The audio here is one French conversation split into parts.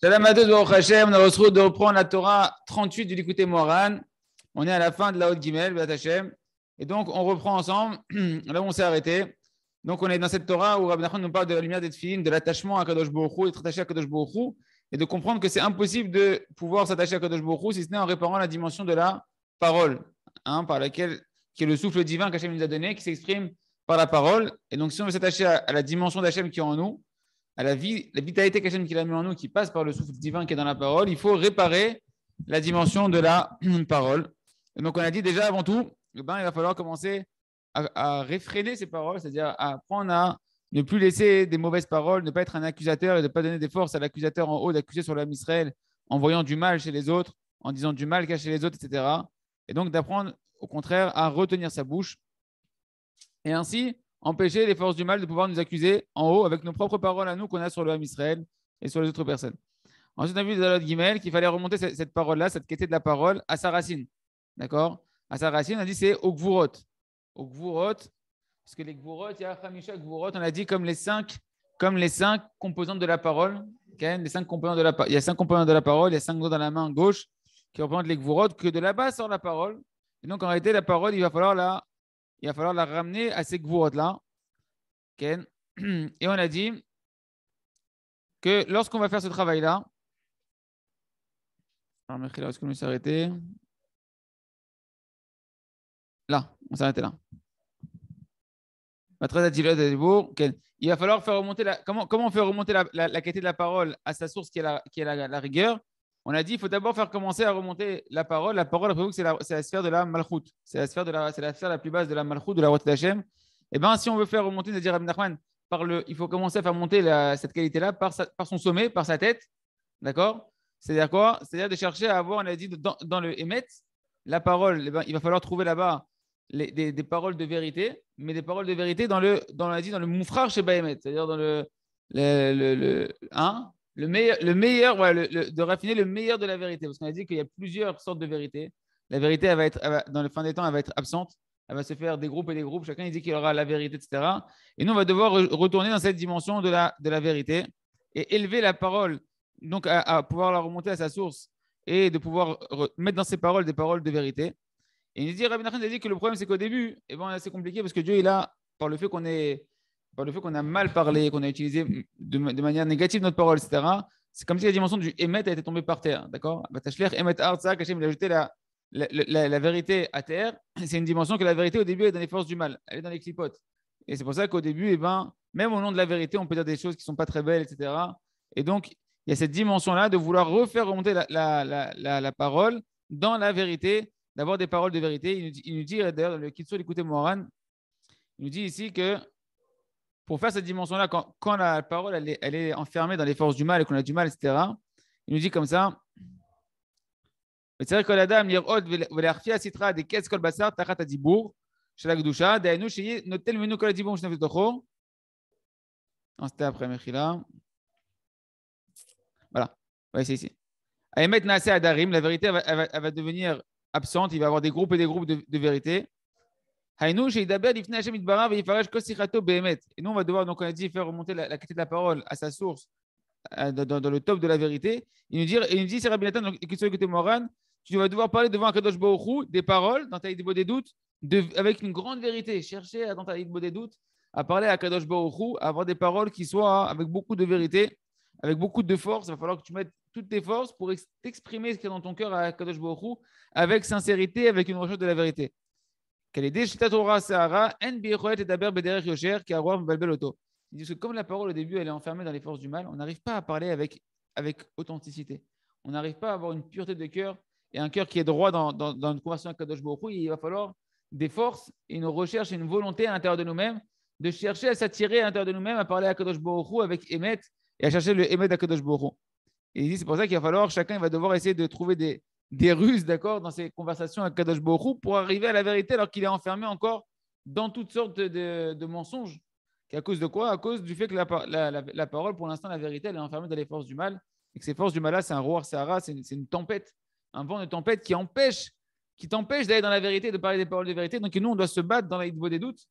Shalom à tous, Baruch Hashem. On a retrouvé de reprendre la Torah 38 du Likutei Moharan. On est à la fin de la Haute Gimel, B'at Hashem. Et donc, on reprend ensemble là où on s'est arrêté. Donc, on est dans cette Torah où Rabbi Nachman nous parle de la lumière des Tefillin, de l'attachement à Kadosh Baruch Hu, d'être attaché à Kadosh Baruch Hu, et de comprendre que c'est impossible de pouvoir s'attacher à Kadosh Baruch Hu si ce n'est en réparant la dimension de la parole, par laquelle, qui est le souffle divin qu'Hashem nous a donné, qui s'exprime par la parole. Et donc, si on veut s'attacher à la dimension d'Hashem qui est en nous, à la vitalité qu'Hashem qui a mis en nous, qui passe par le souffle divin qui est dans la parole, il faut réparer la dimension de la parole. Et donc, on a dit déjà avant tout, il va falloir commencer à réfréner ces paroles, c'est-à-dire à apprendre à ne plus laisser des mauvaises paroles, ne pas être un accusateur et ne pas donner des forces à l'accusateur en haut d'accuser sur l'âme Israël en voyant du mal chez les autres, en disant du mal caché les autres, etc. Et donc, d'apprendre au contraire à retenir sa bouche et ainsi empêcher les forces du mal de pouvoir nous accuser en haut avec nos propres paroles à nous qu'on a sur le Ham Israël et sur les autres personnes. Ensuite, on a vu dans l'autre Gimel qu'il fallait remonter cette parole-là, cette qualité de la parole, à sa racine. D'accord? À sa racine, on a dit c'est au Gvurot. Au Gvurot, parce que les Gvurot, il y a Hamisha Gvurot, on a dit comme les cinq composantes de la parole. Okay? Il y a 5 composants de la parole, il y a 5 doigts dans la main gauche qui représentent les Gvurot, que de là-bas sort la parole. Et donc, en réalité, la parole, il va falloir la ramener à ces Gvurot-là. Okay? Et on a dit que lorsqu'on va faire ce travail-là, alors, est-ce qu'on s'est arrêté? Là, on s'est arrêté là. Il va falloir faire remonter comment on fait remonter la qualité de la parole à sa source qui est la rigueur. On a dit qu'il faut d'abord faire commencer à remonter la parole. La parole, après vous, c'est la sphère de la malchut. C'est la sphère la plus basse de la malchut, de la route d'Hachem. Et bien, si on veut faire remonter, c'est-à-dire Rabbi Nachman, il faut commencer à faire monter cette qualité-là par son sommet, par sa tête. D'accord? C'est-à-dire quoi? C'est-à-dire de chercher à avoir, on a dit, dans le émet, la parole, il va falloir trouver là-bas des paroles de vérité, mais des paroles de vérité dans le moufrar chez Bahémet, c'est-à-dire dans le meilleur, de raffiner le meilleur de la vérité. Parce qu'on a dit qu'il y a plusieurs sortes de vérité. La vérité, dans le fin des temps, elle va être absente. Elle va se faire des groupes et des groupes. Chacun il dit qu'il aura la vérité, etc. Et nous, on va devoir retourner dans cette dimension de la vérité et élever la parole, donc à pouvoir la remonter à sa source et de pouvoir mettre dans ses paroles des paroles de vérité. Et il dit, Rabbi Nachman a dit que le problème, c'est qu'au début, c'est compliqué parce que Dieu, par le fait qu'on a mal parlé, qu'on a utilisé de manière négative notre parole, etc., c'est comme si la dimension du Emet a été tombée par terre. D'accord? Emet Arza, Hachem, il a jeté la vérité à terre. C'est une dimension que la vérité, au début, est dans les forces du mal. Elle est dans les clipotes. Et c'est pour ça qu'au début, même au nom de la vérité, on peut dire des choses qui ne sont pas très belles, etc. Et donc, il y a cette dimension-là de vouloir refaire remonter la parole dans la vérité, d'avoir des paroles de vérité. Il nous dit d'ailleurs, dans le Kitzur Likutei Moharan, il nous dit ici que pour faire cette dimension-là, quand la parole elle est enfermée dans les forces du mal et qu'on a du mal, etc., il nous dit comme ça. C'est-à-dire que l'Adam l'irod ve'l'arfia sitra des kes kol basar tachat adibur shel hakdusha da'enu sheye notel menu kol adibur shnef tocho. C'était après Mechila. Voilà. Ouais, c'est ici. Aemet naase adarim, la vérité elle va devenir absente, il va y avoir des groupes et des groupes de vérité. Et nous, on va devoir, donc on a dit, faire remonter la qualité de la parole à sa source, dans le top de la vérité. Il nous dit, c'est Rabbi Nathan, qui sont écoutés Moran, tu vas devoir parler devant Akadosh Baruch Hu des paroles, dans ta idée des doutes, avec une grande vérité. Chercher, dans ta idée des doutes, à parler à Akadosh Baruch Hu, à avoir des paroles qui soient avec beaucoup de vérité, avec beaucoup de force. Il va falloir que tu mettes toutes tes forces pour t'exprimer ce qu'il y a dans ton cœur à Akadosh Baruch Hu, avec sincérité, avec une recherche de la vérité. Il dit que comme la parole au début elle est enfermée dans les forces du mal, on n'arrive pas à parler avec authenticité. On n'arrive pas à avoir une pureté de cœur et un cœur qui est droit dans une conversation avec Kadosh Baruch Hu. Il va falloir des forces et une recherche et une volonté à l'intérieur de nous-mêmes de chercher à s'attirer à l'intérieur de nous-mêmes, à parler à Kadosh Baruch Hu avec Emet et à chercher le Emet à Kadosh Baruch Hu. Et il dit c'est pour ça qu'il va falloir, chacun va devoir essayer de trouver des ruses, d'accord, dans ses conversations avec Kadosh Baruch Hu pour arriver à la vérité alors qu'il est enfermé encore dans toutes sortes de mensonges. Et à cause de quoi? À cause du fait que la parole, pour l'instant, la vérité, elle est enfermée dans les forces du mal. Et que ces forces du mal-là, c'est un roar Sahara, c'est une tempête, un vent de tempête qui t'empêche d'aller dans la vérité, de parler des paroles de vérité. Donc nous, on doit se battre dans la Hidbo des doutes.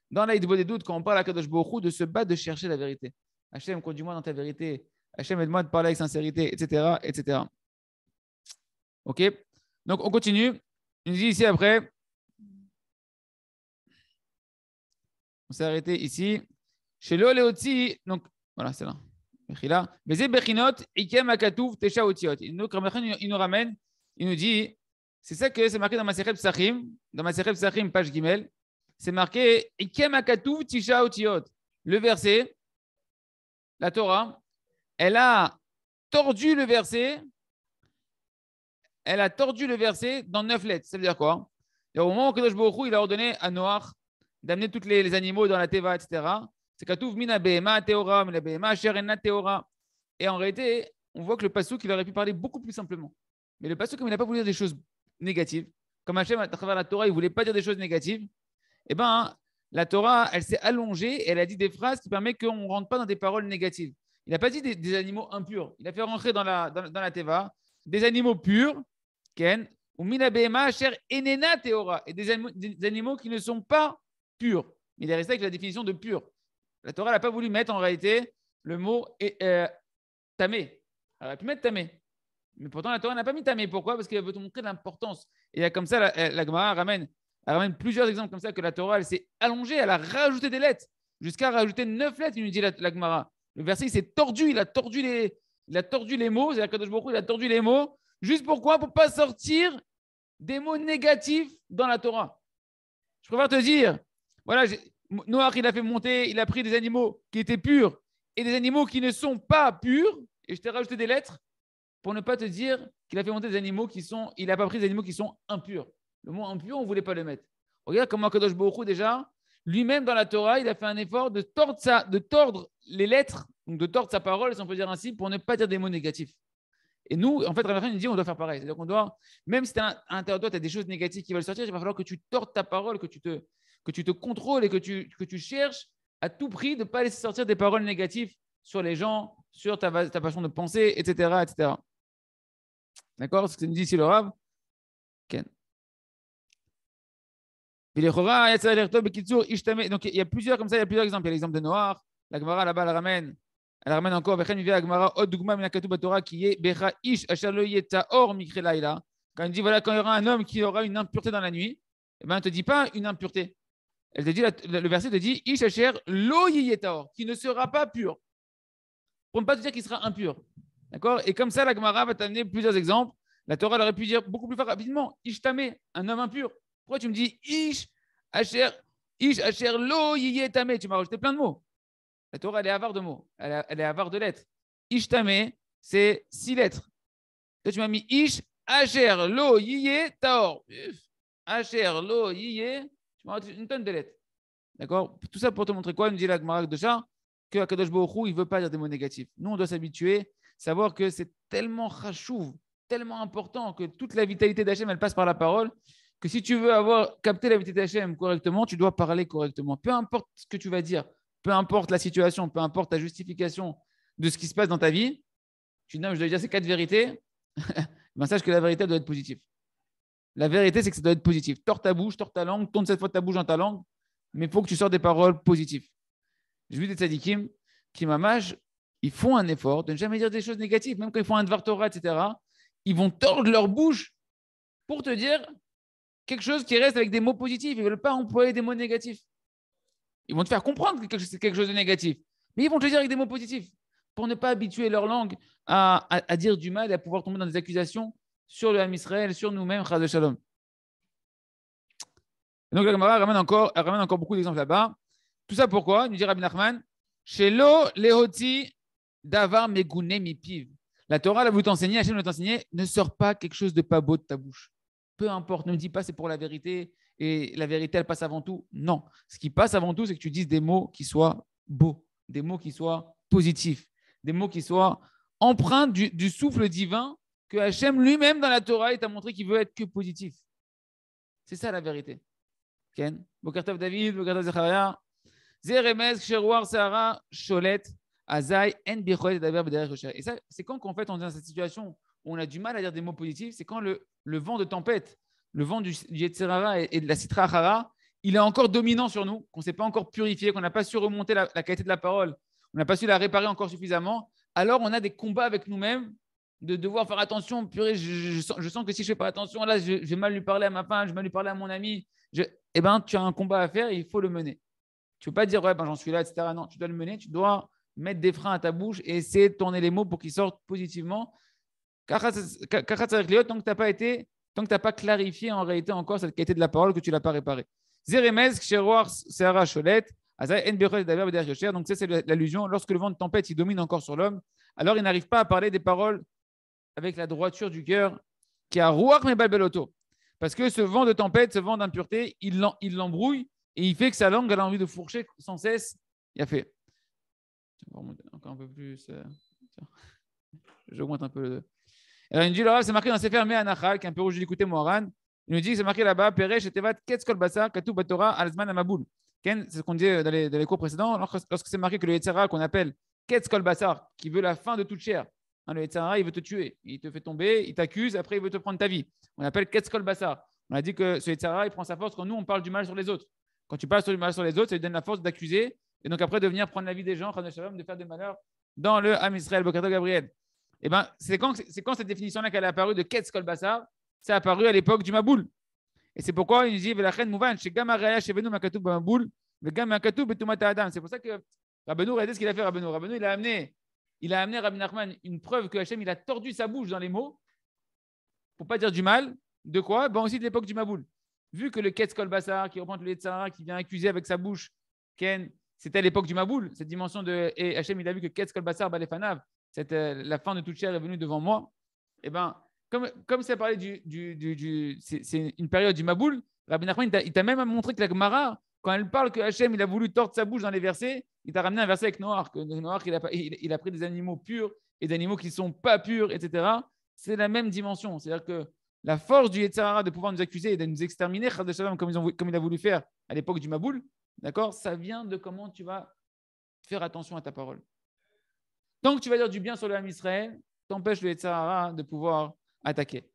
Dans la Hidbo des doutes, quand on parle à Kadosh Baruch Hu, de se battre, de chercher la vérité. Hachem, conduis-moi dans ta vérité. Hachem, aide-moi de parler avec sincérité, etc., etc. Ok? Donc, on continue. Il nous dit ici après, on s'est arrêté ici. Chez l'Oléoti, donc, voilà, c'est là. Bezé Bechinot, Ikem Akatouf, Tesha Otiot. Il nous ramène, il nous dit, c'est ça que c'est marqué dans ma Masechet Psachim, dans ma Masechet Psachim, page Gimel, c'est marqué Ikem Akatouf, Tesha Otiot. Le verset, la Torah, elle a tordu le verset, dans 9 lettres. Ça veut dire quoi? Et au moment où Kadosh Baruch Hu, il a ordonné à Noach d'amener tous les animaux dans la Teva, etc. C'est Katouf mina behema teora, mina behema sherena teora. Et en réalité, on voit que le passouk, il aurait pu parler beaucoup plus simplement. Mais le passouk, comme il n'a pas voulu dire des choses négatives, comme Hachem, à travers la Torah, il ne voulait pas dire des choses négatives, eh bien, la Torah, elle s'est allongée et elle a dit des phrases qui permettent qu'on ne rentre pas dans des paroles négatives. Il n'a pas dit des animaux impurs. Il a fait rentrer dans la Teva des animaux purs, Ken, ou mina behema sher enena teora, et des animaux qui ne sont pas purs. Il est resté avec la définition de pur. La Torah n'a pas voulu mettre en réalité le mot tamé. Elle aurait pu mettre tamé. Mais pourtant, la Torah n'a pas mis tamé. Pourquoi? Parce qu'elle veut te montrer l'importance. Et il y a comme ça, la Gemara ramène plusieurs exemples comme ça que la Torah, elle s'est allongée, elle a rajouté des lettres, jusqu'à rajouter 9 lettres, il nous dit la Gemara. Le verset, il s'est tordu, il a tordu les mots, c'est-à-dire que il a tordu les mots. Juste pourquoi? Pour ne pas sortir des mots négatifs dans la Torah. Je préfère te dire, voilà, Noach, il a fait monter, il a pris des animaux qui étaient purs et des animaux qui ne sont pas purs. Et je t'ai rajouté des lettres pour ne pas te dire qu'il a fait monter des animaux il n'a pas pris des animaux qui sont impurs. Le mot impur, on ne voulait pas le mettre. Regarde comment Kadosh Baruch Hu, déjà, lui-même dans la Torah, il a fait un effort de tordre les lettres, donc de tordre sa parole, si on peut dire ainsi, pour ne pas dire des mots négatifs. Et nous, en fait, Rabbi nous dit on doit faire pareil. C'est-à-dire qu'on doit, même si tu as un intérieur de toi, tu as des choses négatives qui veulent sortir, il va falloir que tu tordes ta parole, que tu te contrôles et que tu cherches à tout prix de ne pas laisser sortir des paroles négatives sur les gens, sur ta façon de penser, etc. etc. D'accord? Ce que nous dit ici le Rav. Ken. Donc il y a plusieurs comme ça, il y a plusieurs exemples. Il y a l'exemple de Noach, la Gemara là-bas elle ramène encore, quand il dit voilà, quand il y aura un homme qui aura une impureté dans la nuit, eh ben, elle ne te dit pas une impureté. Elle te dit, le verset te dit Ish asher lo yiyetaor, qui ne sera pas pur. Pour ne pas te dire qu'il sera impur. D'accord? Et comme ça, la Gemara va t'amener plusieurs exemples. La Torah aurait pu dire beaucoup plus rapidement Ish tamé, un homme impur. Pourquoi tu me dis Ish asher lo yiyetame? Tu m'as rajouté plein de mots. La Torah, elle est avare de mots. Elle est avare de lettres. Ishtame, c'est 6 lettres. Toi, tu m'as mis Ish, Asher, Lo, Yiye, Taor. Asher, Lo, Yiye. Tu m'as rajouté une tonne de lettres. D'accord? Tout ça pour te montrer quoi? Il nous dit la Gemara de Char que Akadosh Baruch Hu, il ne veut pas dire des mots négatifs. Nous, on doit s'habituer, savoir que c'est tellement chachouv, tellement important que toute la vitalité d'Hachem, elle passe par la parole, que si tu veux avoir capté la vitalité d'Hachem correctement, tu dois parler correctement. Peu importe ce que tu vas dire. Peu importe la situation, peu importe ta justification de ce qui se passe dans ta vie, tu dis non, je dois dire ces 4 vérités, ben sache que la vérité doit être positive. La vérité, c'est que ça doit être positif. Tords ta bouche, tords ta langue, tourne cette fois ta bouche dans ta langue, mais il faut que tu sortes des paroles positives. J'ai vu des tzadikim qui, mamage, ils font un effort de ne jamais dire des choses négatives, même quand ils font un Dvar Torah, etc. Ils vont tordre leur bouche pour te dire quelque chose qui reste avec des mots positifs. Ils ne veulent pas employer des mots négatifs. Ils vont te faire comprendre que c'est quelque chose de négatif. Mais ils vont te le dire avec des mots positifs pour ne pas habituer leur langue à dire du mal et à pouvoir tomber dans des accusations sur le Ham Israël, sur nous-mêmes, Chas de Shalom. Donc la Gemara ramène encore beaucoup d'exemples là-bas. Tout ça pourquoi? Nous dit Rabbi Nachman, Shelo lehoti davar megune mipiv. La Torah l'a voulu t'enseigner, Hachem l'a t'enseigner, ne sors pas quelque chose de pas beau de ta bouche. Peu importe, ne me dis pas c'est pour la vérité et la vérité elle passe avant tout. Non, ce qui passe avant tout, c'est que tu dises des mots qui soient beaux, des mots qui soient positifs, des mots qui soient empreints du souffle divin que Hachem lui-même dans la Torah il t'a montré qu'il veut être que positif. C'est ça la vérité. Ken, Bokartov David, Bokartov Zecharia, Zeremez, Ksherouar, Sahara, Cholet, Azaï, En Bicholet, Daver, Bederech, Rocher. Et ça, c'est quand qu'en fait on est dans cette situation où on a du mal à dire des mots positifs, c'est quand le vent de tempête, le vent du Yetzirara et de la Sitra Achara, il est encore dominant sur nous, qu'on ne s'est pas encore purifié, qu'on n'a pas su remonter la qualité de la parole, on n'a pas su la réparer encore suffisamment. alors on a des combats avec nous-mêmes de devoir faire attention. Purée, je sens que si je ne fais pas attention, là, je vais mal lui parler à ma femme, je vais mal lui parler à mon ami. Eh bien, tu as un combat à faire et il faut le mener. Tu ne peux pas dire, ouais, ben, j'en suis là, etc. Non, tu dois le mener, tu dois mettre des freins à ta bouche et essayer de tourner les mots pour qu'ils sortent positivement. Tant que tu n'as pas clarifié en réalité encore cette qualité de la parole, que tu ne l'as pas réparée. Zeremez, Ksheroar, Seara, Cholet, donc ça, c'est l'allusion. Lorsque le vent de tempête il domine encore sur l'homme, alors il n'arrive pas à parler des paroles avec la droiture du cœur qui a Ruach Mebalbeloto. Parce que ce vent de tempête, ce vent d'impureté, il l'embrouille et il fait que sa langue elle a envie de fourcher sans cesse. Il a fait. Encore un peu plus. J'augmente un peu. Alors il nous dit, c'est marqué dans Sefer Me'anachal, qui est un peu rouge d'écouter Moharan. Il nous dit que c'est marqué là-bas, Peresh et Tevat, Ketz Kol Basar, Katu Batora, Alzman Amaboul. C'est ce qu'on disait dans les cours précédents. Lorsque c'est marqué que le Yetzara, qu'on appelle Ketz Kol Basar, qui veut la fin de toute chair, le Yetzara, il veut te tuer. Il te fait tomber, il t'accuse, après il veut te prendre ta vie. On appelle Ketz Kol Basar. On a dit que ce Yetzara, il prend sa force quand nous, on parle du mal sur les autres. Quand tu parles du mal sur les autres, ça lui donne la force d'accuser et donc après de venir prendre la vie des gens, de faire des malheurs dans le Am Israël. Bokarto Gabriel. Eh ben, c'est quand cette définition-là qu'elle est apparue de Ketz Kol Basar, c'est apparu à l'époque du Maboul. Et c'est pourquoi il dit Velachen Mouvan, chez Gama Raya, chez Venou Makatou Maboul, le Gama Makatou Betumata Adam. C'est pour ça que Rabbeinu, regardez ce qu'il a fait, Rabbeinu. Rabbeinu, il a amené Rabbi Nachman une preuve que Hachem, il a tordu sa bouche dans les mots pour pas dire du mal. De quoi? Ben aussi de l'époque du Maboul. Vu que le Ketz Kol Basar, qui reprend le Yetzara, qui vient accuser avec sa bouche, Ken, c'était à l'époque du Maboul, cette dimension de. Et Hachem, il a vu que Ketz Kol Basar, Balefanav, la fin de toute chair est venue devant moi. Et ben, comme ça parlait c'est une période du Maboul, Rabbi Nachman, il t'a même montré que la Gemara, quand elle parle que Hachem, il a voulu tordre sa bouche dans les versets, il t'a ramené un verset avec Noach, que Noach, il a pris des animaux purs et des animaux qui ne sont pas purs, etc. C'est la même dimension. C'est-à-dire que la force du Yetzirah de pouvoir nous accuser et de nous exterminer, comme il a voulu faire à l'époque du Maboul, d'accord, ça vient de comment tu vas faire attention à ta parole. Tant que tu vas dire du bien sur le Ham Israël, t'empêches le Yetzirah de pouvoir attaquer.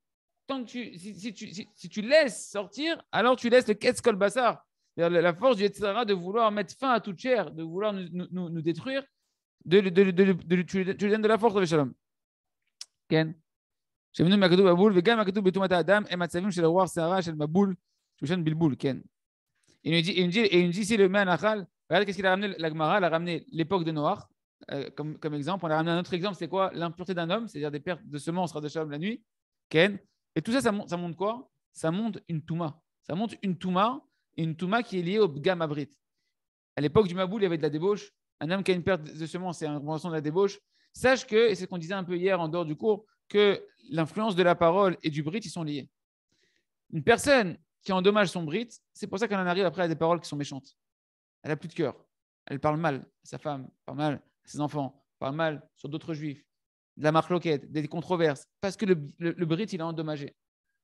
Tant que si tu laisses sortir, alors tu laisses le Ketz Kol Basar, c'est-à-dire la force du Yetzirah de vouloir mettre fin à toute chair, de vouloir nous détruire, tu lui donnes de la force, Shalom. Ken. Il nous dit ici le Me'anachal, regardez qu'est-ce qu'il a ramené, la Gemara, elle a ramené l'époque de Noach, comme exemple. On a ramené un autre exemple, c'est quoi? L'impureté d'un homme, c'est-à-dire des pertes de semences de Shalom la nuit. Ken. Et tout ça, ça montre quoi? Ça montre une Touma. Ça montre une Touma, et une Touma qui est liée au Bgam Abrit. À l'époque du Maboul, il y avait de la débauche. Un homme qui a une perte de semences, c'est une représentation de la débauche. Sache que, et c'est ce qu'on disait un peu hier en dehors du cours, que l'influence de la parole et du brit, ils sont liés. Une personne qui endommage son brit, c'est pour ça qu'elle en arrive après à des paroles qui sont méchantes. Elle n'a plus de cœur. Elle parle mal à sa femme, parle mal à ses enfants, parle mal sur d'autres juifs, de la marloquette, des controverses, parce que le brit, il a endommagé.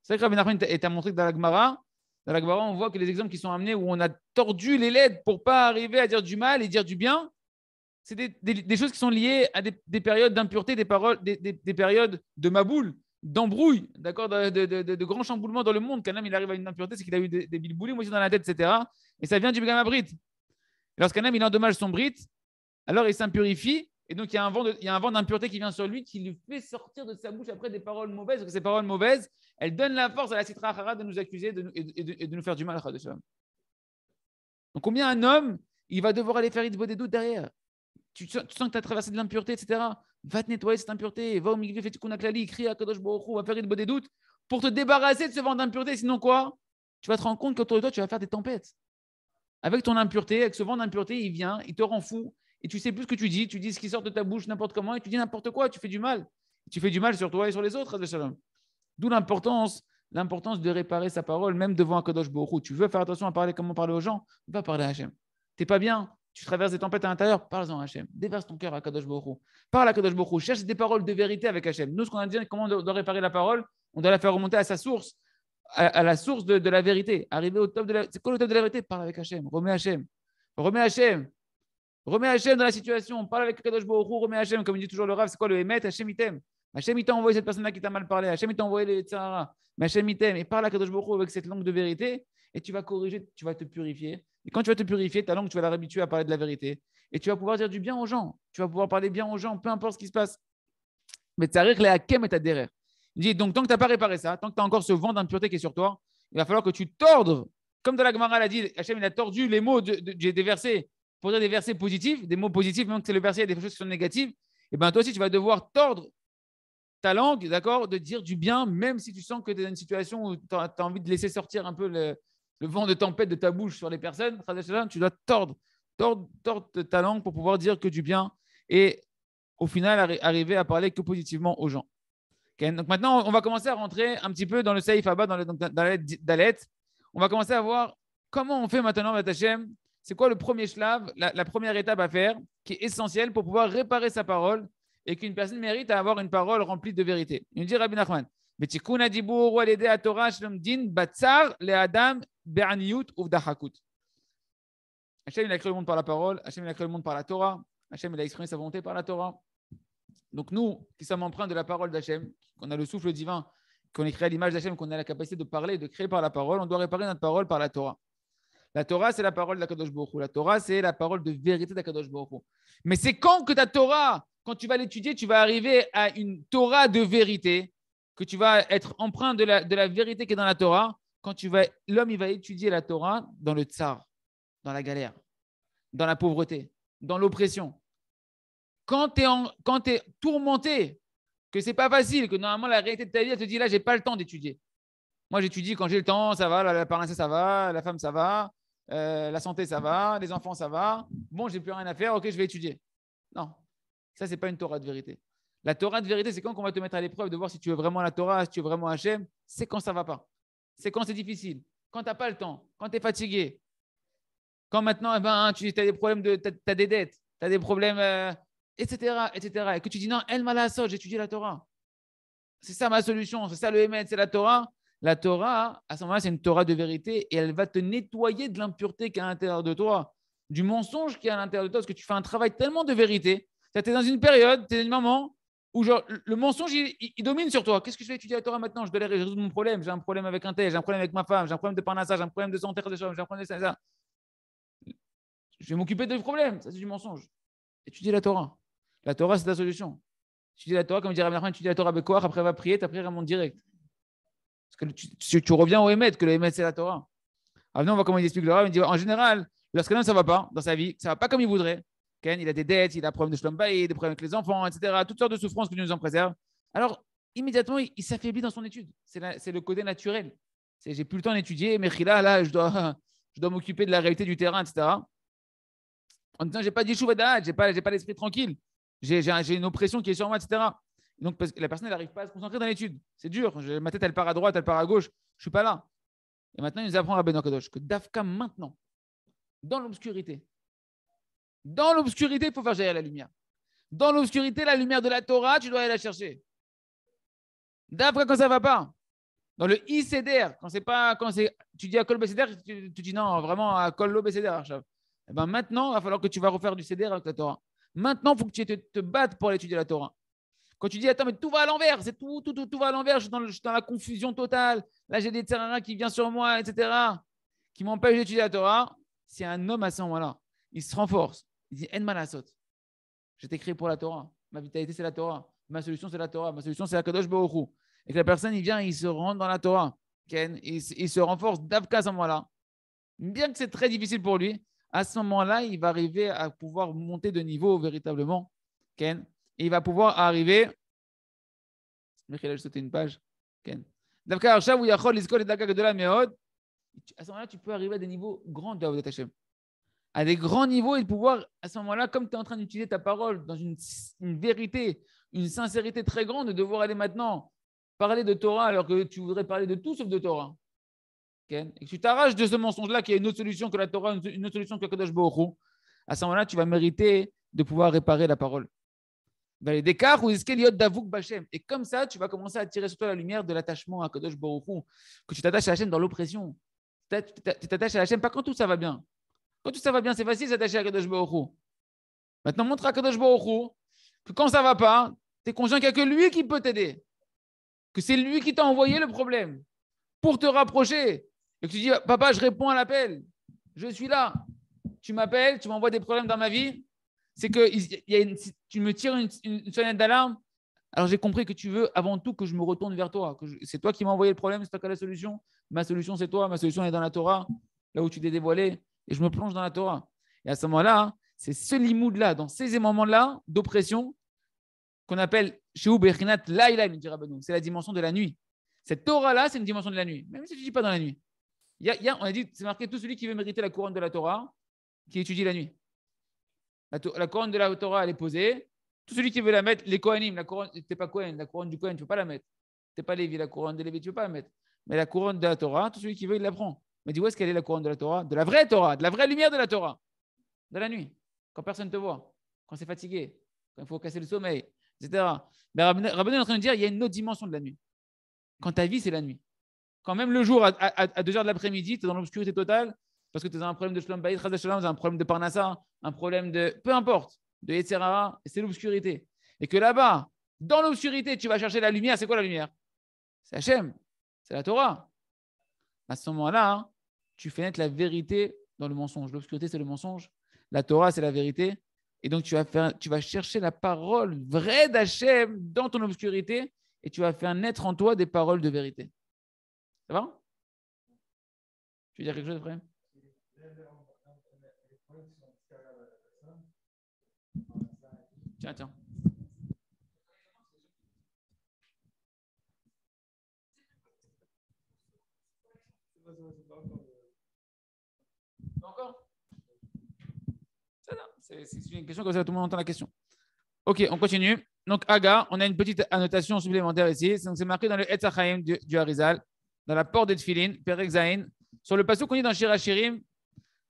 C'est vrai que Rabbi Nachman t'a montré que dans la Gemara, on voit que les exemples qui sont amenés où on a tordu les lèvres pour ne pas arriver à dire du mal et dire du bien, c'est des choses qui sont liées à des périodes d'impureté, des périodes de maboule, d'embrouille, d'accord, de grands chamboulements dans le monde. Qu'un homme il arrive à une impureté, c'est qu'il a eu des bilboulis aussi dans la tête, etc. Et ça vient du Bgam Abrit. Lorsqu'un homme il endommage son brit, alors il s'impurifie, et donc il y a un vent d'impureté qui vient sur lui, qui lui fait sortir de sa bouche après des paroles mauvaises, parce que ces paroles mauvaises, elles donnent la force à la Sitra Achara de nous accuser et de nous faire du mal. Donc combien un homme, il va devoir aller faire Idbo des doutes derrière? Tu sens que tu as traversé de l'impureté, etc. Va te nettoyer cette impureté, va au Mikvé, fais Tikkun HaKlali, crie à Kadosh Baruch Hu, va faire Idbo des doutes pour te débarrasser de ce vent d'impureté. Sinon quoi? Tu vas te rendre compte qu'autour de toi, tu vas faire des tempêtes. Avec ton impureté, avec ce vent d'impureté, il vient, il te rend fou, et tu sais plus ce que tu dis ce qui sort de ta bouche n'importe comment, et tu dis n'importe quoi, tu fais du mal. Tu fais du mal sur toi et sur les autres, d'où l'importance de réparer sa parole, même devant un Kadosh Baruch Hu. Tu veux faire attention à parler comment parler aux gens, va parler à Hachem. T'es pas bien, tu traverses des tempêtes à l'intérieur, parle-en à Hachem. Déverse ton cœur à Kadosh Baruch Hu. Parle à Kadosh Baruch Hu. Cherche des paroles de vérité avec Hachem. Nous, ce qu'on a dit, comment on doit réparer la parole, on doit la faire remonter à sa source, à la source de la vérité. Arriver au top de la vérité. C'est quoi le top de la vérité? Parle avec Hachem. Remets Hachem. Remets Hachem. Remets Hachem dans la situation. Parle avec Kadosh Baruch Hu. Remets Hachem. Comme il dit toujours le Rav, c'est quoi le Emet? Hachem il t'aime. Hachem il t'a envoyé cette personne-là qui t'a mal parlé. Hachem il t'a envoyé les Tzahara. Mais Hachem il t'aime. Et parle à Kadosh Baruch Hu avec cette langue de vérité. Et tu vas corriger, tu vas te purifier. Et quand tu vas te purifier, ta langue, tu vas la réhabituer à parler de la vérité. et tu vas pouvoir dire du bien aux gens. Tu vas pouvoir parler bien aux gens, peu importe ce qui se passe. Mais tu arrives les hakem et ta derrière. Il dit donc, tant que tu n'as pas réparé ça, tant que tu as encore ce vent d'impureté qui est sur toi, il va falloir que tu tordes, comme dans la Gemara l'a dit, Hachem il a tordu les mots des versets pour dire des versets positifs, des mots positifs, même que c'est le verset, il y a des choses qui sont négatives. Et bien toi aussi, tu vas devoir tordre ta langue, d'accord, de dire du bien, même si tu sens que tu es dans une situation où tu as envie de laisser sortir un peu le vent de tempête de ta bouche sur les personnes. Tu dois tordre ta langue pour pouvoir dire que du bien et au final arriver à parler que positivement aux gens. Okay, donc maintenant, on va commencer à rentrer un petit peu dans le Saïf Abba, dans la Dalet. On va commencer à voir comment on fait maintenant, Vatachem. C'est quoi le premier shlav, la première étape à faire, qui est essentielle pour pouvoir réparer sa parole et qu'une personne mérite à avoir une parole remplie de vérité. Il nous dit Rabbi Nachman, Hachem, il a créé le monde par la parole, Hachem, il a créé le monde par la Torah, Hachem, il a exprimé sa volonté par la Torah. Donc nous, qui sommes empreints de la parole d'Hachem, qu'on a le souffle divin, qu'on est créé à l'image d'Hachem, qu'on a la capacité de parler, de créer par la parole, on doit réparer notre parole par la Torah. La Torah, c'est la parole d'Akadosh Baruch Hu. La Torah, c'est la parole de vérité d'Akadosh Baruch Hu. Mais c'est quand que ta Torah, quand tu vas l'étudier, tu vas arriver à une Torah de vérité, que tu vas être empreint de la vérité qui est dans la Torah, quand l'homme il va étudier la Torah dans le tsar, dans la galère, dans la pauvreté, dans l'oppression. Quand tu es tourmenté, que ce n'est pas facile, que normalement la réalité de ta vie, elle te dit là, je n'ai pas le temps d'étudier. Moi, j'étudie quand j'ai le temps, ça va, la parentalité, ça va, la femme, ça va, la santé, ça va, les enfants, ça va. Bon, j'ai plus rien à faire, ok, je vais étudier. Non, ça, ce n'est pas une Torah de vérité. La Torah de vérité, c'est quand on va te mettre à l'épreuve de voir si tu veux vraiment la Torah, si tu veux vraiment Hachem, c'est quand ça ne va pas. C'est quand c'est difficile, quand tu n'as pas le temps, quand tu es fatigué. Quand maintenant, tu as des problèmes, tu as des dettes, tu as des problèmes, etc., etc. Et que tu dis non, elle m'a la sauce, j'étudie la Torah. C'est ça ma solution, c'est ça le Hémet, c'est la Torah. La Torah, à ce moment-là, c'est une Torah de vérité et elle va te nettoyer de l'impureté qui est à l'intérieur de toi, du mensonge qui est à l'intérieur de toi, parce que tu fais un travail tellement de vérité. Tu es dans une période, tu es dans un moment où genre, le mensonge, il domine sur toi. Qu'est-ce que je vais étudier la Torah maintenant? Je dois aller résoudre mon problème. J'ai un problème avec un tel, j'ai un problème avec ma femme, j'ai un problème de parnassa, j'ai un problème de santé, j'ai un problème de ça. Je vais m'occuper de problème. Ça, c'est du mensonge. Étudier la Torah. La Torah, c'est la solution. Étudier la Torah, comme dirait Rabbi Nachman, étudier la Torah avec quoi? Après, va prier, ta prière monte direct. Parce que tu reviens au Hémet, que le Hémet, c'est la Torah. Alors, nous, on va comment il explique le Rav. Il dit en général, lorsqu'un homme, ça ne va pas dans sa vie, ça ne va pas comme il voudrait. Ken, il a des dettes, il a des problèmes de shlom bayit, des problèmes avec les enfants, etc. Toutes sortes de souffrances que Dieu nous en préserve. Alors, immédiatement, il s'affaiblit dans son étude. C'est le côté naturel. J'ai plus le temps d'étudier, mais là, je dois m'occuper de la réalité du terrain, etc. En disant, j'ai pas d'ishuv da'at, j'ai pas l'esprit tranquille. J'ai une oppression qui est sur moi, etc. Donc, parce que la personne, elle n'arrive pas à se concentrer dans l'étude. C'est dur. Ma tête, elle part à droite, elle part à gauche. Je ne suis pas là. Et maintenant, il nous apprend Rabbeinu Kadosh que Dafka, maintenant, dans l'obscurité, il faut faire jaillir la lumière. Dans l'obscurité, la lumière de la Torah, tu dois aller la chercher. Dafka, quand ça ne va pas. Dans le I-Seder, tu dis à Kol Beseder, tu dis non, vraiment à Kol Lo Beseder. Et ben maintenant, il va falloir que tu vas refaire du Seder avec la Torah. Maintenant, il faut que tu te battes pour aller étudier la Torah. Quand tu dis, attends, mais tout va à l'envers, c'est tout va à l'envers, je suis dans la confusion totale. Là, j'ai des terrains qui viennent sur moi, etc., qui m'empêchent d'étudier la Torah. Si un homme à ce moment-là, il se renforce, il dit, En malasot, je t'ai créé pour la Torah. Ma vitalité, c'est la Torah. Ma solution, c'est la Torah. Ma solution, c'est la Kadosh Baruch Hu. Et que la personne, il vient, il se rentre dans la Torah. Il se renforce d'Avka à ce moment-là. Bien que c'est très difficile pour lui, à ce moment-là, il va arriver à pouvoir monter de niveau véritablement. Et il va pouvoir arriver. Michel, je sauté une page. À ce moment-là, tu peux arriver à des niveaux grands de Avodat Hashem. À des grands niveaux et de pouvoir, à ce moment-là, comme tu es en train d'utiliser ta parole dans une vérité, une sincérité très grande, de devoir aller maintenant parler de Torah alors que tu voudrais parler de tout sauf de Torah. Et que tu t'arraches de ce mensonge-là qui a une autre solution que la Torah, une autre solution que Kadosh Baruch Hu. À ce moment-là, tu vas mériter de pouvoir réparer la parole. Et comme ça, tu vas commencer à attirer sur toi la lumière de l'attachement à Kadosh Baruch Hu, que tu t'attaches à Hachem dans l'oppression. Tu t'attaches à Hachem pas quand tout ça va bien. Quand tout ça va bien, c'est facile s'attacher à Kadosh Baruch Hu. Maintenant, montre à Kadosh Baruch Hu que quand ça va pas, tu es conscient qu'il n'y a que lui qui peut t'aider. Que c'est lui qui t'a envoyé le problème pour te rapprocher. Et que tu dis, papa, je réponds à l'appel. Je suis là. Tu m'appelles, tu m'envoies des problèmes dans ma vie. c'est que si tu me tires une sonnette d'alarme. Alors, j'ai compris que tu veux avant tout que je me retourne vers toi. C'est toi qui m'as envoyé le problème, c'est toi qui as la solution. Ma solution, c'est toi. Ma solution est dans la Torah, là où tu t'es dévoilé. Et je me plonge dans la Torah. Et à ce moment-là, c'est ce limoud-là, dans ces moments-là d'oppression, qu'on appelle Shehu Bechinat Laïla, nous dit Rabbanou. C'est la dimension de la nuit. Cette Torah-là, c'est une dimension de la nuit. Même si tu ne dis pas dans la nuit. On a dit, c'est marqué tout celui qui veut mériter la couronne de la Torah, qui étudie la nuit. La couronne de la Torah, elle est posée. Tout celui qui veut la mettre, les Kohanim, la couronne, tu n'es pas Kohen, la couronne du Kohen, tu ne peux pas la mettre. Tu n'es pas Lévi, la couronne de Lévi, tu ne peux pas la mettre. Mais la couronne de la Torah, tout celui qui veut, il la prend. Mais dis où est-ce qu'elle est la couronne de la Torah? De la vraie Torah, de la vraie lumière de la Torah. De la nuit, quand personne ne te voit, quand c'est fatigué, quand il faut casser le sommeil, etc. Mais Rabbeinu est en train de dire il y a une autre dimension de la nuit. Quand ta vie, c'est la nuit. Quand même le jour, à 2 heures de l'après-midi, tu es dans l'obscurité totale, parce que tu as un problème de Shalom Bayit, tu as un problème de Parnassa, un problème de. Peu importe, de Yetzerara, c'est l'obscurité. Et que là-bas, dans l'obscurité, tu vas chercher la lumière. C'est quoi la lumière? C'est Hachem, c'est la Torah. À ce moment-là, tu fais naître la vérité dans le mensonge. L'obscurité, c'est le mensonge. La Torah, c'est la vérité. Et donc, tu vas chercher la parole vraie d'Hachem dans ton obscurité et tu vas faire naître en toi des paroles de vérité. Ça va? Tu veux dire quelque chose après? Tiens. Encore? C'est une question comme ça, tout le monde entend la question. Ok, on continue. Donc, Aga, on a une petite annotation supplémentaire ici. Donc, c'est marqué dans le Etz HaChaim du Harizal, dans la porte de Tfilin, Perek Zayin. Sur le passouk qu'on dit dans Shir HaShirim,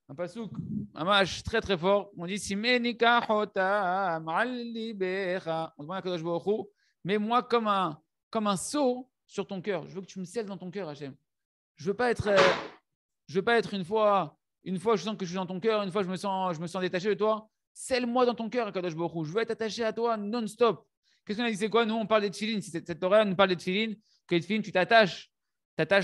un passouk, un match très très fort. On dit Simenika Chota Ma'alibecha. On demande à Kadosh Baruch Hu, mets-moi comme un seau sur ton cœur. Je veux que tu me scelles dans ton cœur, Hachem. Je veux pas être une fois je sens que je suis dans ton cœur, une fois je me sens détaché de toi. Scelle-moi dans ton cœur, Kadosh Baruch Hu. Je veux être attaché à toi non-stop. Qu'est-ce qu'on a dit? C'est quoi? Nous, on parle des tefilines. Cette Torah nous parle des tefilines. Que les tefilines, tu t'attaches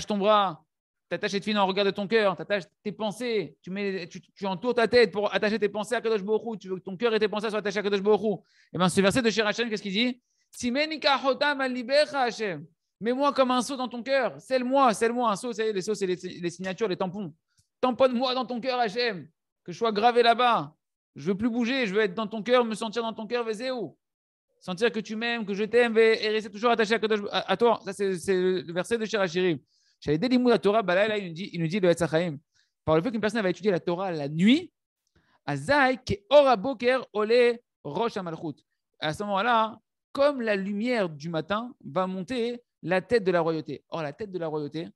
ton bras, tu attaches les tefilines en regard de ton cœur, tu attaches tes pensées, tu entoures ta tête pour attacher tes pensées à Kadosh Baruch Hu. Tu veux que ton cœur et tes pensées soient attachés à Kadosh Baruch Hu. Et bien, ce verset de Shir Hashem, qu'est-ce qu'il dit? Simenika chotam al libecha Hashem. Mets-moi comme un seau dans ton cœur. Scelle-moi un seau. Les seaux, c'est les signatures, les tampons. Tamponne-moi dans ton cœur, Hachem. Que je sois gravé là-bas. Je veux plus bouger. Je veux être dans ton cœur, me sentir dans ton cœur, Vézéou. Sentir que tu m'aimes, que je t'aime et rester toujours attaché à toi. Ça, c'est le verset de Shir HaShirim. J'avais des limoud la Torah, là, il nous dit le Etz HaChaim. Par le fait qu'une personne va étudier la Torah la nuit, Azaï, ke ora boker ole rosh hamalchut. À ce moment-là, comme la lumière du matin va monter la tête de la royauté. Or, la tête de la royauté,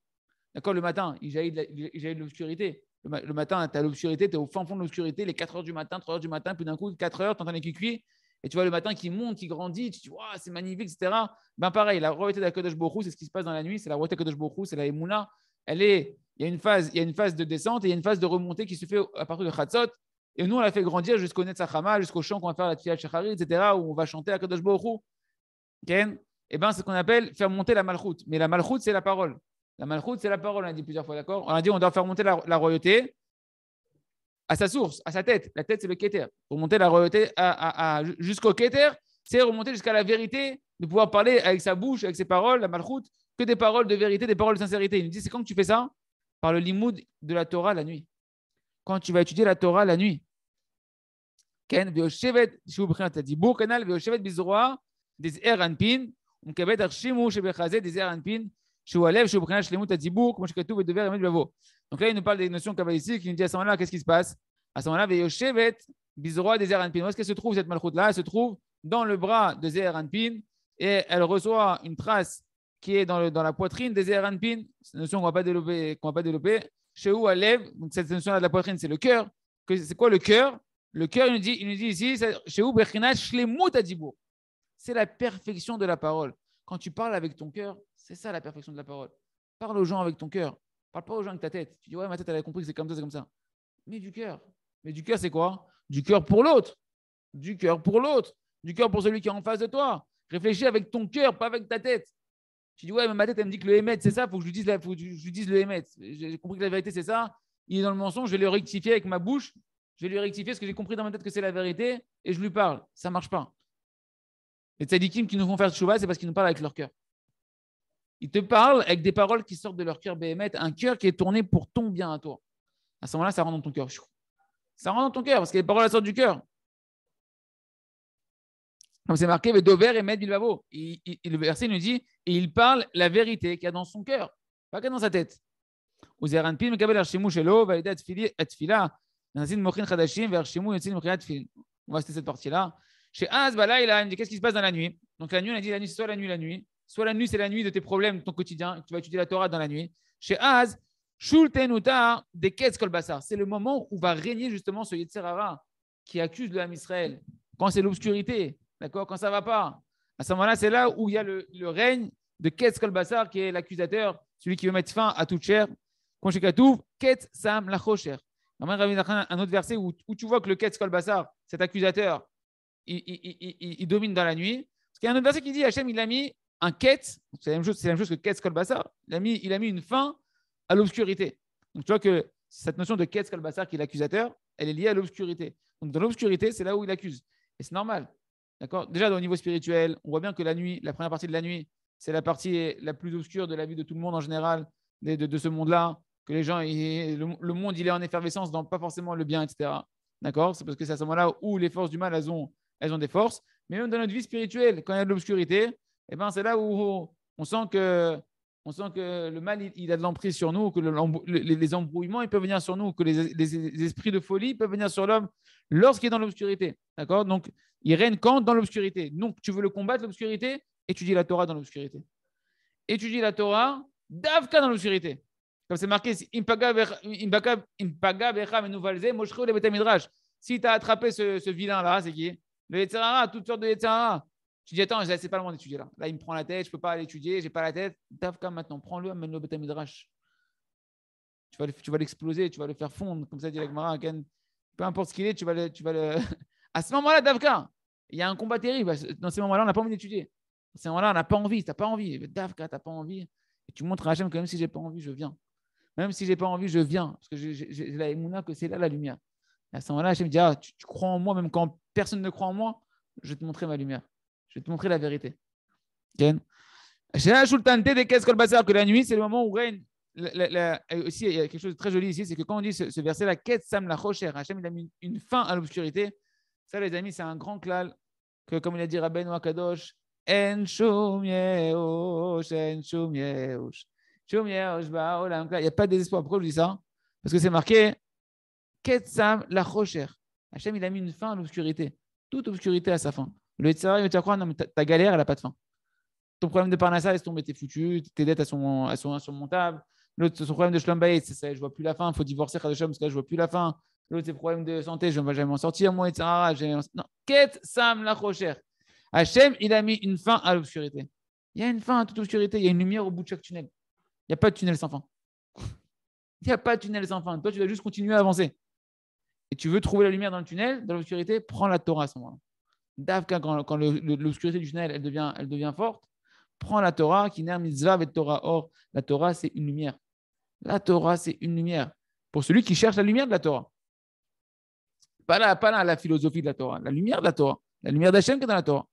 d'accord, le matin, il jaillit de l'obscurité. Le matin, tu as l'obscurité, tu es au fin fond de l'obscurité, les 4 heures du matin, 3 heures du matin, puis d'un coup, 4 heures, tu entends les cuicuis, et tu vois le matin qui monte, qui grandit, tu dis, wow, c'est magnifique, etc. Ben pareil, la royauté d'Akadosh Baruch Hu, c'est ce qui se passe dans la nuit, c'est la royauté d'Akadosh Baruch Hu, c'est la Emouna. Il y a une phase de descente et il y a une phase de remontée qui se fait à partir de Chatzot. Et nous, on l'a fait grandir jusqu'au Netzachama, jusqu'au chant qu'on va faire la Tfilat Shachari, etc., où on va chanter Akadosh Baruch Hu. Okay? Et ben, c'est ce qu'on appelle faire monter la Malchut. Mais la Malchut, c'est la parole. La Malchut, c'est la parole, on a dit plusieurs fois, d'accord? On a dit on doit faire monter la royauté à sa source, à sa tête. La tête, c'est le Keter. Pour monter la royauté jusqu'au Keter, c'est remonter jusqu'à la vérité, de pouvoir parler avec sa bouche, avec ses paroles, la Malchut, que des paroles de vérité, des paroles de sincérité. Il nous dit, c'est quand que tu fais ça? Par le limoud de la Torah la nuit. Quand tu vas étudier la Torah la nuit. Ken, ve'oshevet, shubchinat hadibur, kanal, ve'oshevet bizroa, des eranpin, umkabet arshimu shebechazeh, des eranpin, shualev, shubchinat shlemut hadibur, comme shkatu ve'dever emet bavo. Donc là, il nous parle des notions kabbalistiques. Il nous dit à ce moment-là, qu'est-ce qui se passe? À ce moment-là, ve'oshevet, bizroa, des eranpin. Où est-ce qu'elle se trouve, cette malchut-là? Elle se trouve dans le bras de Zeher Anpin et elle reçoit une trace qui est dans la poitrine des Zeher Anpin. C'est une notion qu'on ne va pas développer. Chez où elle lève, donc cette notion-là de la poitrine, c'est le cœur. C'est quoi le cœur? Le cœur, il nous dit ici, chez où c'est la perfection de la parole. Quand tu parles avec ton cœur, c'est ça la perfection de la parole. Parle aux gens avec ton cœur. Parle pas aux gens avec ta tête. Tu dis, ouais, ma tête, elle a compris que c'est comme ça, c'est comme ça. Mais du cœur. Mais du cœur, c'est quoi? Du cœur pour l'autre. Du cœur pour l'autre. Du cœur pour celui qui est en face de toi. Réfléchis avec ton cœur, pas avec ta tête. Tu dis, ouais, mais ma tête, elle me dit que le émet, c'est ça, il faut que je lui dise le émet. J'ai compris que la vérité, c'est ça. Il est dans le mensonge, je vais le rectifier avec ma bouche. je vais lui rectifier parce que j'ai compris dans ma tête que c'est la vérité et je lui parle. Ça ne marche pas. Les tzadikim qui nous font faire tchouva, c'est parce qu'ils nous parlent avec leur cœur. Ils te parlent avec des paroles qui sortent de leur cœur béhémet, un cœur qui est tourné pour ton bien à toi. À ce moment-là, ça rentre dans ton cœur. Ça rentre dans ton cœur parce que les paroles elles sortent du cœur. Comme c'est marqué, Dover et Med Bilbabo. Le verset nous dit, et il parle la vérité qu'il y a dans son cœur, pas que dans sa tête. On va citer cette partie-là. Chez Az, qu'est-ce qui se passe dans la nuit? Donc la nuit, on a dit la nuit, c'est soit la nuit, la nuit. Soit la nuit, c'est la nuit de tes problèmes, de ton quotidien. Tu vas étudier la Torah dans la nuit. Chez Az, Shul Tenuta des Ketz Kol Basar. C'est le moment où va régner justement ce Yetzer Hara qui accuse le Ham Israël. Quand c'est l'obscurité, d'accord, quand ça ne va pas. À ce moment-là, c'est là où il y a le règne de Ketz Kol Basar qui est l'accusateur, celui qui veut mettre fin à toute chair. Quand chez Katouf, Ketz Sam Lachocher. Un autre verset où tu vois que le Ketz Kol Basar, cet accusateur, il domine dans la nuit. Parce qu'il y a un autre verset qui dit Hachem, il a mis un Ketz, c'est la même chose que Ketz Kol Basar, il a mis une fin à l'obscurité. Donc tu vois que cette notion de Ketz Kol Basar qui est l'accusateur, elle est liée à l'obscurité. Donc dans l'obscurité, c'est là où il accuse. Et c'est normal. D'accord. Déjà, au niveau spirituel, on voit bien que la nuit, la première partie de la nuit, c'est la partie la plus obscure de la vie de tout le monde en général, de ce monde-là, que les gens, le monde, il est en effervescence dans pas forcément le bien, etc. D'accord. C'est parce que c'est à ce moment-là où les forces du mal, elles ont des forces. Mais même dans notre vie spirituelle, quand il y a de l'obscurité, eh ben, c'est là où on sent que le mal, il a de l'emprise sur nous, que les embrouillements, ils peuvent venir sur nous, que les esprits de folie peuvent venir sur l'homme lorsqu'il est dans l'obscurité. D'accord. Donc, il règne quand? Dans l'obscurité. Donc, tu veux le combattre, l'obscurité? Étudie la Torah dans l'obscurité. Étudie la Torah, davka dans l'obscurité. Comme c'est marqué, si tu as attrapé ce vilain-là, c'est qui? Le Yetzer Hara, toutes sortes de Yetzer Hara. Tu dis, attends, c'est pas le moment d'étudier là. Là, il me prend la tête, je ne peux pas l'étudier, je n'ai pas la tête. Davka maintenant, prends-le, amène-le au Beth Midrash. Tu vas l'exploser, tu vas le faire fondre, comme ça dit l'Agmara. Peu importe ce qu'il est, tu vas le. À ce moment-là, Davka, il y a un combat terrible. Dans ces moments-là, on n'a pas envie d'étudier. Dans ces moments-là, on n'a pas envie. Tu n'as pas envie. Davka, tu n'as pas envie. Et tu montres à Hachem que même si je n'ai pas envie, je viens. Même si je n'ai pas envie, je viens. Parce que j'ai la émouna que c'est là la lumière. Et à ce moment-là, Hachem dit tu crois en moi, même quand personne ne croit en moi, je vais te montrer ma lumière. Je vais te montrer la vérité. Chez la Shultante des Ketz Kol Basar, que la nuit, c'est le moment où règne. Aussi, il y a quelque chose de très joli ici, c'est que quand on dit ce verset-là, Ketz Sam Lachocher, Hachem, il a mis une fin à l'obscurité. Ça, les amis, c'est un grand klal que, comme il a dit Rabbeinu Akadosh, En Shum Yehush, En Shum Yehush, Shum Yehush Ba'olam. Il n'y a pas de désespoir. Pourquoi je dis ça? Parce que c'est marqué Ketz Sam Lachocher. Hachem, il a mis une fin à l'obscurité. Toute obscurité a sa fin. Le Yetzer Hara, il va te dire quoi? Non, mais ta galère, elle n'a pas de fin. Ton problème de Parnassa, laisse tomber, t'es foutu. Tes dettes, elles sont insurmontables. L'autre, son problème de Shlom Bayit, c'est ça, je vois plus la fin. Il faut divorcer, Khadasham, parce que là, je vois plus la fin. L'autre, ses problèmes de santé, je ne vais jamais m'en sortir. Moi, etc. Non, Ket Sam Lachocher. Hachem, il a mis une fin à l'obscurité. Il y a une fin à toute obscurité. Il y a une lumière au bout de chaque tunnel. Il n'y a pas de tunnel sans fin. Il n'y a pas de tunnel sans fin. Toi, tu dois juste continuer à avancer. Et tu veux trouver la lumière dans le tunnel, dans l'obscurité, prends la Torah à ce moment-là. Davka, quand l'obscurité du tunnel, elle devient forte, prends la Torah, qui n'est mitzvah et Torah. Or, la Torah, c'est une lumière. La Torah, c'est une lumière. Pour celui qui cherche la lumière de la Torah. Pas la philosophie de la Torah, la lumière de la Torah. La lumière d'Hachem qui est dans la Torah.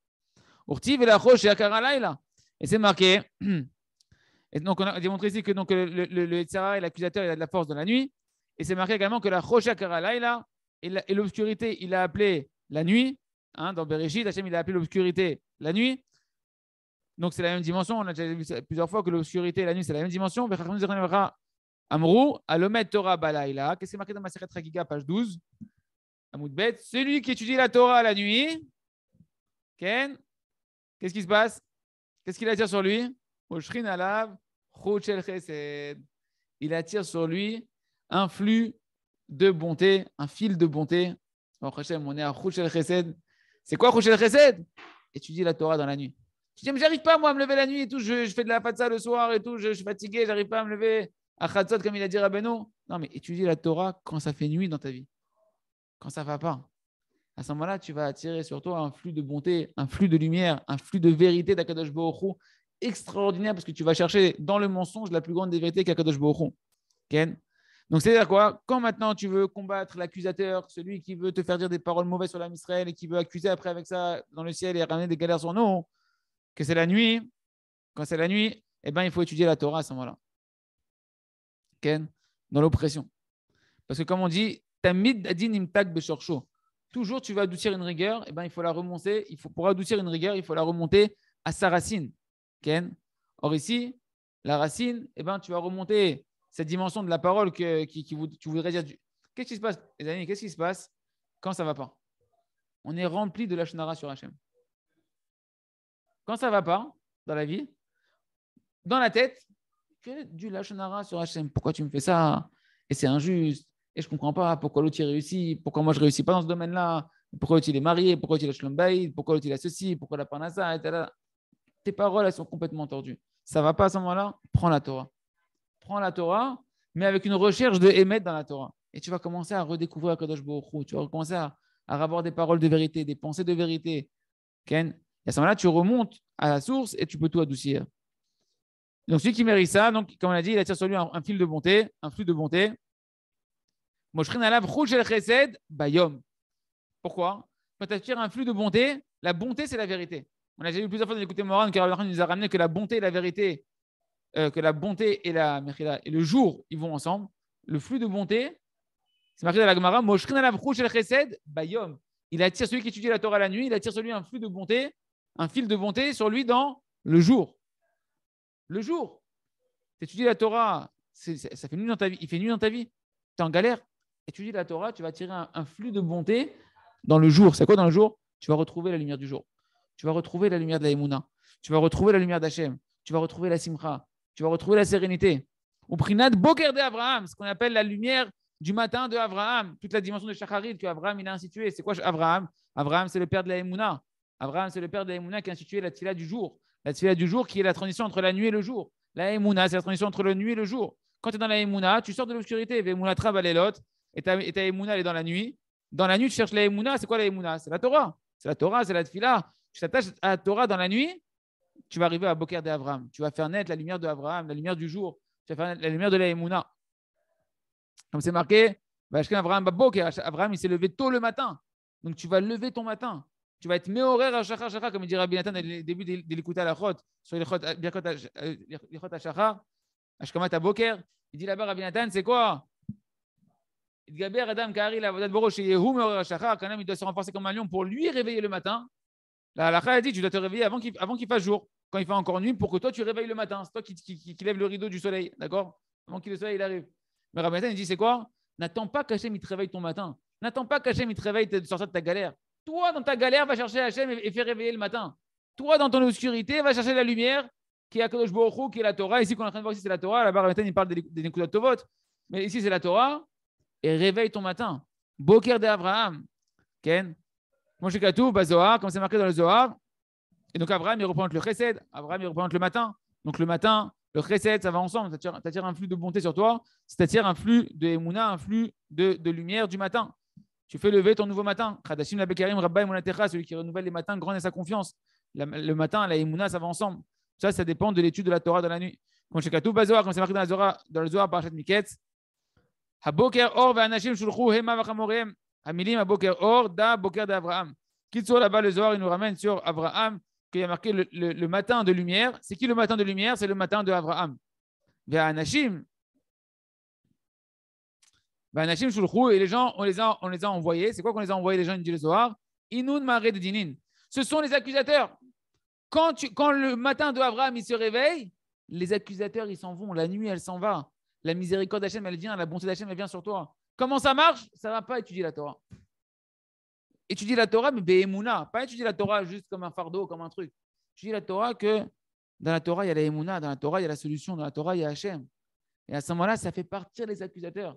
Urtiv et la roche et akara. Et c'est marqué. Et donc, on a démontré ici que donc, le Yetzer Hara et l'accusateur, il a de la force dans la nuit. Et c'est marqué également que la roche et akara et l'obscurité, il a appelé la nuit. Dans Bereshit, Hachem, il a appelé l'obscurité la nuit. Donc, c'est la même dimension. On a déjà vu plusieurs fois que l'obscurité et la nuit, c'est la même dimension. Amrou, Alomet Torah Balaïla. Qu'est-ce qui est marqué dans ma Masechet Chagiga, page 12? Amoudbet. Celui qui étudie la Torah la nuit, Ken, qu'est-ce qui se passe? Qu'est-ce qu'il attire sur lui? Oshrin Alav, Chouchel Chesed. Il attire sur lui un flux de bonté, un fil de bonté. On est à Chouchel Chesed. C'est quoi Chouchel Chesed? Étudier la Torah dans la nuit. Tu dis, mais j'arrive pas moi à me lever la nuit et tout, je fais de la fatsa le soir et tout, je suis fatigué, j'arrive pas à me lever à Chatzot comme il a dit Rabbeinu. Non, mais étudier la Torah quand ça fait nuit dans ta vie, quand ça va pas. À ce moment-là, tu vas attirer sur toi un flux de bonté, un flux de lumière, un flux de vérité d'Akadosh Baruch Hu extraordinaire parce que tu vas chercher dans le mensonge la plus grande des vérités qu'Akadosh Baruch Hu. Ken? Donc, c'est-à-dire quoi? Quand maintenant tu veux combattre l'accusateur, celui qui veut te faire dire des paroles mauvaises sur l'âme Israël et qui veut accuser après avec ça dans le ciel et ramener des galères sur nous, que c'est la nuit, quand c'est la nuit, eh ben, il faut étudier la Torah à ce moment-là. Ken, dans l'oppression. Parce que comme on dit, tamid adin imtak beshorcho. Toujours tu vas adoucir une rigueur, eh ben, il faut la remonter. Pour adoucir une rigueur, il faut la remonter à sa racine. Ken. Or ici, la racine, eh ben, tu vas remonter cette dimension de la parole que tu voudrais dire. Qu'est-ce qui se passe, les amis? Qu'est-ce qui se passe quand ça ne va pas? On est rempli de la Shonara sur Hachem. Quand ça ne va pas dans la vie, dans la tête, que du Lachonara sur Hachem. Pourquoi tu me fais ça? Et c'est injuste. Et je ne comprends pas pourquoi l'autre il réussit. Pourquoi moi je ne réussis pas dans ce domaine-là? Pourquoi l'autre il est marié? Pourquoi l'autre il a Shlom Bayit? Pourquoi l'autre il a ceci? Pourquoi la Parnassa? Tes paroles, elles sont complètement tordues. Ça ne va pas à ce moment-là? Prends la Torah. Prends la Torah, mais avec une recherche de émettre dans la Torah. Et tu vas commencer à redécouvrir Kadosh Baruch Hu. Tu vas commencer à avoir des paroles de vérité, des pensées de vérité. Ken? Et à ce moment-là, tu remontes à la source et tu peux tout adoucir. Donc, celui qui mérite ça, donc, comme on a dit, il attire sur lui un fil de bonté, un flux de bonté. Moshrin alav rouge el chesed bayom. Pourquoi? Quand tu attires un flux de bonté, la bonté, c'est la vérité. On a déjà vu plusieurs fois dans l'écouté Moran que Rabbi nous a ramené que la bonté et la vérité, que la bonté et le jour, ils vont ensemble. Le flux de bonté, c'est marqué dans la Gemara, Moshrin alav rouge el chesed bayom. Il attire celui qui étudie la Torah la nuit, il attire sur lui un flux de bonté, un fil de bonté sur lui dans le jour. Le jour, tu étudies la Torah, ça fait nuit dans ta vie, il fait nuit dans ta vie, tu es en galère. Étudies la Torah, tu vas tirer un flux de bonté dans le jour. C'est quoi dans le jour? Tu vas retrouver la lumière du jour. Tu vas retrouver la lumière de la Emouna. Tu vas retrouver la lumière d'Hachem. Tu vas retrouver la Simcha. Tu vas retrouver la sérénité. Au Prinat Boker de Abraham, ce qu'on appelle la lumière du matin de Abraham, toute la dimension de Shacharit que Abraham il a instituée. C'est quoi Abraham? Abraham, c'est le père de la Emouna. Abraham, c'est le père de la Emouna qui a institué la Tfila du jour. La Tfila du jour qui est la transition entre la nuit et le jour. La Emouna, c'est la transition entre la nuit et le jour. Quand tu es dans la Emouna, tu sors de l'obscurité. Emouna trabalelot, et ta Emouna, elle est dans la nuit. Dans la nuit, tu cherches la Emouna. C'est quoi la Emouna? C'est la Torah. C'est la Torah, c'est la Tfila. Tu t'attaches à la Torah dans la nuit, tu vas arriver à Boker d'Abraham. Tu vas faire naître la lumière d'Abraham, la lumière du jour. Tu vas faire naître la lumière de la Emouna. Comme c'est marqué, Abraham, il s'est levé tôt le matin. Donc tu vas lever ton matin. Tu vas être méhoraire à Shachar, comme il dit Rabbi Nathan au début de l'écouter à la Chot, sur les Chot à Shachar, Ashkamat à Boker. Il dit là-bas, Rabbi Nathan, c'est quoi? Il dit Adam Kari, la Vodat Boro, chez Yehu, méhoraire à Shachar, quand même, il doit se renforcer comme un lion pour lui réveiller le matin. La halakha a dit, tu dois te réveiller avant qu'il fasse jour, quand il fait encore nuit, pour que toi, tu réveilles le matin. C'est toi qui lève le rideau du soleil, d'accord? Avant que le soleil arrive. Mais Rabbi Nathan, il dit, c'est quoi? N'attends pas qu'Hachem il te réveille ton matin. N'attends pas qu'Hachem il te réveille de sortir de ta galère. Toi, dans ta galère, va chercher Hachem et fais réveiller le matin. Toi, dans ton obscurité, va chercher la lumière qui est à Kadosh Baruch Hu, qui est la Torah. Ici, qu'on est en train de voir ici, c'est la Torah. Là-bas, Rabbi Nathan, il parle des Nekudat Tovot. Mais ici, c'est la Torah. Et réveille ton matin. Boker de Abraham. Ken. Moshe Katou, Zohar, comme c'est marqué dans le Zohar. Et donc, Abraham, il représente le Chesed. Abraham, il représente le matin. Donc, le matin, le Chesed, ça va ensemble. Ça attire un flux de bonté sur toi. C'est-à-dire un flux de Emouna, un flux de lumière du matin. Tu fais lever ton nouveau matin. Khadashim la Bekarim, Rabba Monatecha, celui qui renouvelle les matins, grande est sa confiance. Le matin, la Emouna, ça va ensemble. Ça dépend de l'étude de la Torah dans la nuit. Comme c'est marqué dans le Zohar, Parashat Miketz. Haboker or ve'anashim shulchu hema v'chamorem. Hamilim haboker or da boker d'Abraham. Kitsour là-bas, le Zohar, il nous ramène sur Abraham, qu'il y a marqué le matin de lumière. C'est qui le matin de lumière? C'est le matin de Abraham. Ve'anashim. Ve'anashim shulchu, et les gens, on les a envoyés. C'est quoi qu'on les a envoyés, les gens, ils disent le Zohar? Inun mare de dinin. Ce sont les accusateurs. Quand le matin de Abraham, il se réveille, les accusateurs, ils s'en vont. La nuit, elle s'en va. La miséricorde d'Hachem, elle vient. La bonté d'Hachem, elle vient sur toi. Comment ça marche? Ça ne va pas étudier la Torah. Étudier la Torah, mais Be'emouna. Pas étudier la Torah juste comme un fardeau, comme un truc. Étudier la Torah que dans la Torah, il y a la Emouna. Dans la Torah, il y a la solution. Dans la Torah, il y a Hachem. Et à ce moment-là, ça fait partir les accusateurs.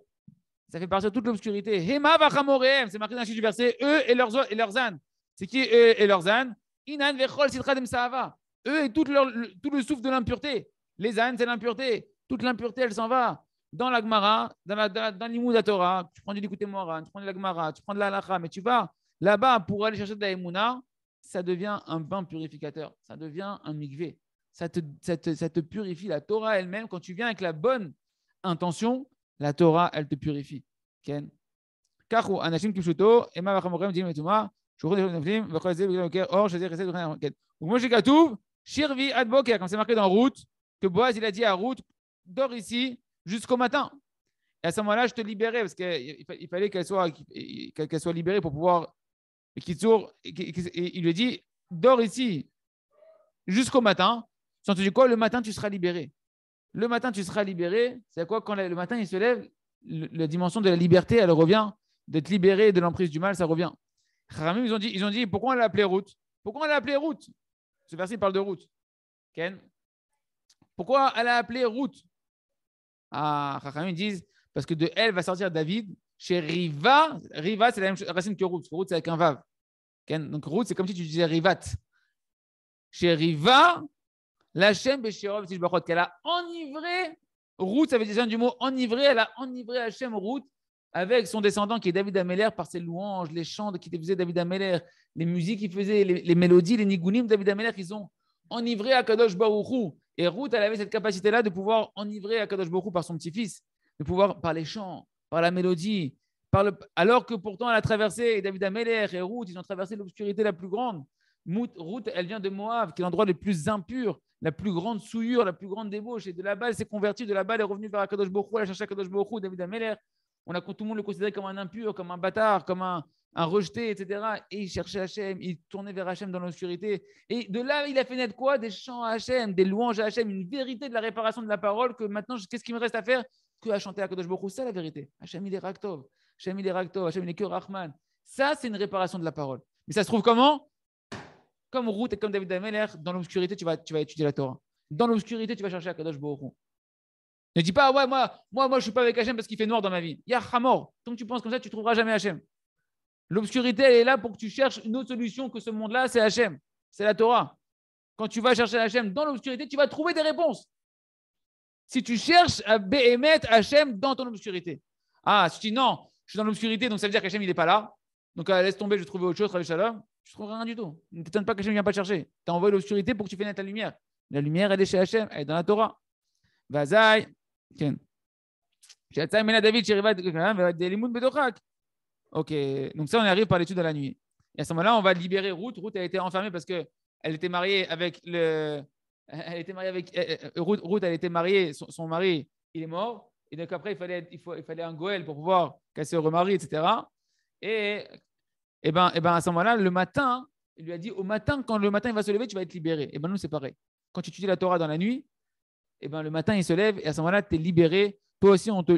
Ça fait partir toute l'obscurité. Hema v'chamorehem. C'est marqué dans le du verset. Eux et leurs ânes. C'est qui eux et leurs ânes? Inan vechol sitradem sahava. Eux et tout le souffle de l'impureté. Les ânes, c'est l'impureté. Toute l'impureté, elle s'en va. Dans la Gemara, dans l'Imoud de la Torah, tu prends du Likutei Moharan, tu prends de la Gemara, tu prends de la Halakha, mais tu vas là-bas pour aller chercher de la Emouna, ça devient un bain purificateur. Ça devient un mikvé. Ça te purifie. La Torah elle-même, quand tu viens avec la bonne intention, La Torah, elle te purifie. Ken. Kachu, anashim kipshuto, ema vachamorem dinim etuma, shurun neflim, vachol zeh b'gel oker, or shazer chesed v'chen ken. Donc moi j'ai Katuv, shirvi ad boker, comme c'est marqué dans Ruth, que Boaz il a dit à Ruth, dors ici jusqu'au matin. Et à ce moment-là, je te libérais parce qu'il fallait qu'elle soit libérée pour pouvoir. Et il lui dit, dors ici jusqu'au matin. Sans te dire quoi, le matin tu seras libéré. Le matin tu seras libéré. C'est quoi quand le matin il se lève, la dimension de la liberté, elle revient, d'être libéré de l'emprise du mal, ça revient. Khamim, ils ont dit, pourquoi on l'a appelé Ruth? Pourquoi on l'a appelé Ruth? Ce verset parle de Ruth. Ken? Pourquoi elle a appelé Ruth? Ah, Khamim, ils disent, parce que de elle va sortir David. Chez Riva, Riva c'est la même racine que Ruth. Ruth c'est avec un vav. Ken? Donc Ruth c'est comme si tu disais Rivat. Chez Riva, l'Hachem Beshirov Tishbachot, qu'elle a enivré. Ruth, ça veut dire du mot enivré. Elle a enivré Hachem Ruth avec son descendant qui est David Améler par ses louanges, les chants qui faisait David Améler, les musiques qu'il faisait, les mélodies, les nigunim de David Améler, ils ont enivré Akadosh Baruch Hu. Et Ruth, elle avait cette capacité-là de pouvoir enivrer Akadosh Baruch Hu par son petit-fils, de pouvoir par les chants, par la mélodie, alors que pourtant elle a traversé David Améler et Ruth, ils ont traversé l'obscurité la plus grande. Ruth, elle vient de Moab, qui est l'endroit le plus impur, la plus grande souillure, la plus grande débauche. Et de là-bas, elle s'est convertie, de là-bas, elle est revenue vers Akadosh Baruch Hu, elle a cherché Akadosh Baruch Hu, David Améler. Tout le monde le considérait comme un impur, comme un bâtard, comme un rejeté, etc. Et il cherchait Hachem, il tournait vers Hachem dans l'obscurité. Et de là, il a fait naître quoi? Des chants à Hachem, des louanges à Hachem, une vérité de la réparation de la parole que maintenant, qu'est-ce qu'il me reste à faire? Que à chanter à Akadosh Baruch Hu, c'est la vérité. Hachem, il est Raktov. Hachem, il est Raktov. Hachem, il est que Rahman. Ça, c'est une réparation de la parole. Mais ça se trouve comment? Comme Ruth et comme David Améler, dans l'obscurité, tu vas étudier la Torah. Dans l'obscurité, tu vas chercher Akadosh Baruch Hu. Ne dis pas, ouais, moi, je ne suis pas avec Hachem parce qu'il fait noir dans ma vie. Ya Hamor. Tant que tu penses comme ça, tu ne trouveras jamais Hachem. L'obscurité, elle est là pour que tu cherches une autre solution que ce monde-là, c'est Hachem. C'est la Torah. Quand tu vas chercher Hachem dans l'obscurité, tu vas trouver des réponses. Si tu cherches à Béhémet Hachem dans ton obscurité. Ah, si tu dis non, je suis dans l'obscurité, donc ça veut dire qu'Hachem, il n'est pas là. Donc laisse tomber, je vais trouver autre chose, Rabbi Shalom. Je ne trouverai rien du tout. Ne t'étonne pas qu'Hachem ne vient pas te chercher. Tu as envoyé l'obscurité pour que tu fasses naître la lumière. La lumière, elle est chez Hachem, elle est dans la Torah. Vazaï. Ok, donc ça, on arrive par l'étude de la nuit. Et à ce moment-là, on va libérer Ruth. Ruth a été enfermée parce qu'elle était mariée avec le. Elle était mariée avec. Ruth, elle était mariée, son mari, il est mort. Et donc après, il fallait un Goël pour pouvoir qu'elle se remarie, etc. Et ben, à ce moment-là, le matin, il lui a dit au matin, quand le matin il va se lever, tu vas être libéré. Et ben nous, c'est pareil. Quand tu étudies la Torah dans la nuit, et ben le matin, il se lève et à ce moment-là, tu es libéré. Toi aussi, on te